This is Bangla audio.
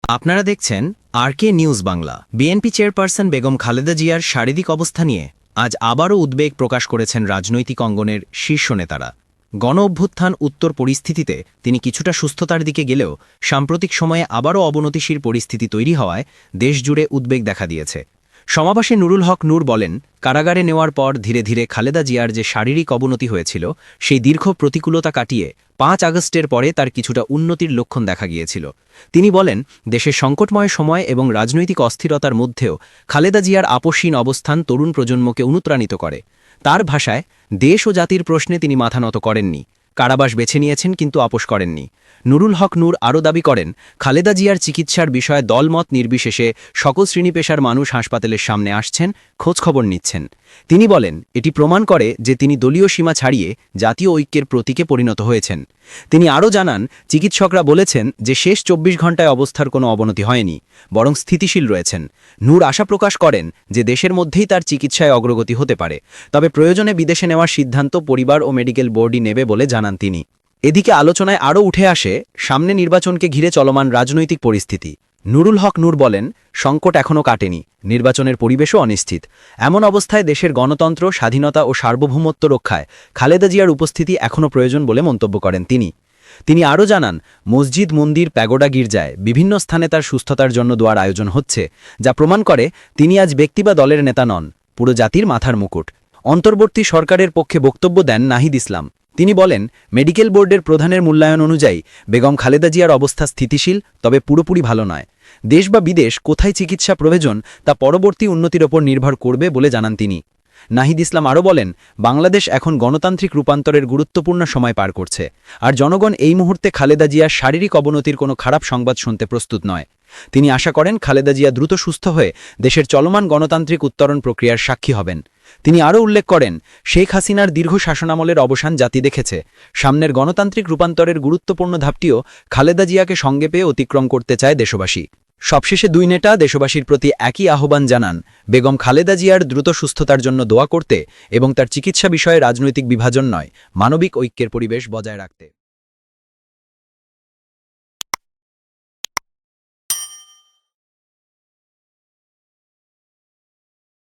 আপনারা দেখছেন RK news Bangla. BNP chairperson Begum Khaleda জিয়ার শারীরিক অবস্থা নিয়ে আজ আবারও উদ্বেগ প্রকাশ করেছেন রাজনৈতিক অঙ্গনের শীর্ষ নেতারা। গণ অভ্যুত্থান উত্তর পরিস্থিতিতে তিনি কিছুটা সুস্থতার দিকে গেলেও সাম্প্রতিক সময়ে আবারও অবনতিশীল পরিস্থিতি তৈরি হওয়ায় দেশজুড়ে উদ্বেগ দেখা দিয়েছে। সমাবেশে নুরুল হক নূর বলেন, কারাগারে নেওয়ার পর ধীরে ধীরে খালেদা জিয়ার যে শারীরিক অবনতি হয়েছিল সেই দীর্ঘ প্রতিকূলতা কাটিয়ে ৫ আগস্টের পরে তার কিছুটা উন্নতির লক্ষণ দেখা গিয়েছিল। তিনি বলেন, দেশের সংকটময় সময় এবং রাজনৈতিক অস্থিরতার মধ্যেও খালেদা জিয়ার আপসহীন অবস্থান তরুণ প্রজন্মকে অনুপ্রাণিত করে। তার ভাষায়, দেশ ও জাতির প্রশ্নে তিনি মাথা নত করেননি, কারাবাস বেছে নিয়েছেন কিন্তু আপোষ করেননি। নুরুল হক নূর আরও দাবি করেন, খালেদা জিয়ার চিকিৎসার বিষয়ে দলমত নির্বিশেষে সকল শ্রেণীপেশার মানুষ হাসপাতালের সামনে আসছেন, খোঁজখবর নিচ্ছেন। তিনি বলেন, এটি প্রমাণ করে যে তিনি দলীয় সীমা ছাড়িয়ে জাতীয় ঐক্যের প্রতীকে পরিণত হয়েছেন। তিনি আরও জানান, চিকিৎসকরা বলেছেন যে শেষ ২৪ ঘণ্টায় অবস্থার কোনো অবনতি হয়নি, বরং স্থিতিশীল রয়েছেন। নূর আশা প্রকাশ করেন যে দেশের মধ্যেই তার চিকিৎসায় অগ্রগতি হতে পারে, তবে প্রয়োজনে বিদেশে নেওয়ার সিদ্ধান্ত পরিবার ও মেডিকেল বোর্ডই নেবে বলে জানান তিনি। এদিকে আলোচনায় আরও উঠে আসে সামনে নির্বাচনকে ঘিরে চলমান রাজনৈতিক পরিস্থিতি। নুরুল হক নূর বলেন, সংকট এখনও কাটেনি, নির্বাচনের পরিবেশও অনিশ্চিত। এমন অবস্থায় দেশের গণতন্ত্র, স্বাধীনতা ও সার্বভৌমত্ব রক্ষায় খালেদা জিয়ার উপস্থিতি এখনও প্রয়োজন বলে মন্তব্য করেন তিনি আরও জানান, মসজিদ, মন্দির, প্যাগোডা, গির্জায় বিভিন্ন স্থানে তার সুস্থতার জন্য দোয়ার আয়োজন হচ্ছে, যা প্রমাণ করে তিনি আজ ব্যক্তি বা দলের নেতা নন, পুরো জাতির মাথার মুকুট। অন্তর্বর্তী সরকারের পক্ষে বক্তব্য দেন নাহিদ ইসলাম। তিনি বলেন, মেডিকেল বোর্ডের প্রধানের মূল্যায়ন অনুযায়ী বেগম খালেদা জিয়ার অবস্থা স্থিতিশীল, তবে পুরোপুরি ভালো নয়। দেশ বা বিদেশ কোথায় চিকিৎসা প্রয়োজন তা পরবর্তী উন্নতির ওপর নির্ভর করবে বলে জানান তিনি। নাহিদ ইসলাম আরও বলেন, বাংলাদেশ এখন গণতান্ত্রিক রূপান্তরের গুরুত্বপূর্ণ সময় পার করছে, আর জনগণ এই মুহূর্তে খালেদা জিয়ার শারীরিক অবনতির কোনো খারাপ সংবাদ শুনতে প্রস্তুত নয়। তিনি আশা করেন খালেদা জিয়া দ্রুত সুস্থ হয়ে দেশের চলমান গণতান্ত্রিক উত্তরণ প্রক্রিয়ার সাক্ষী হবেন। তিনি আরও উল্লেখ করেন, শেখ হাসিনার দীর্ঘ শাসনামলের অবসান জাতি দেখেছে। সামনের গণতান্ত্রিক রূপান্তরের গুরুত্বপূর্ণ ধাপটিও খালেদা জিয়াকে সঙ্গে পেয়ে অতিক্রম করতে চায় দেশবাসী। সবশেষে দুই নেতা দেশবাসীর প্রতি একই আহ্বান জানান, বেগম খালেদা জিয়ার দ্রুত সুস্থতার জন্য দোয়া করতে এবং তার চিকিৎসা বিষয়ে রাজনৈতিক বিভাজন নয়, মানবিক ঐক্যের পরিবেশ বজায় রাখতে।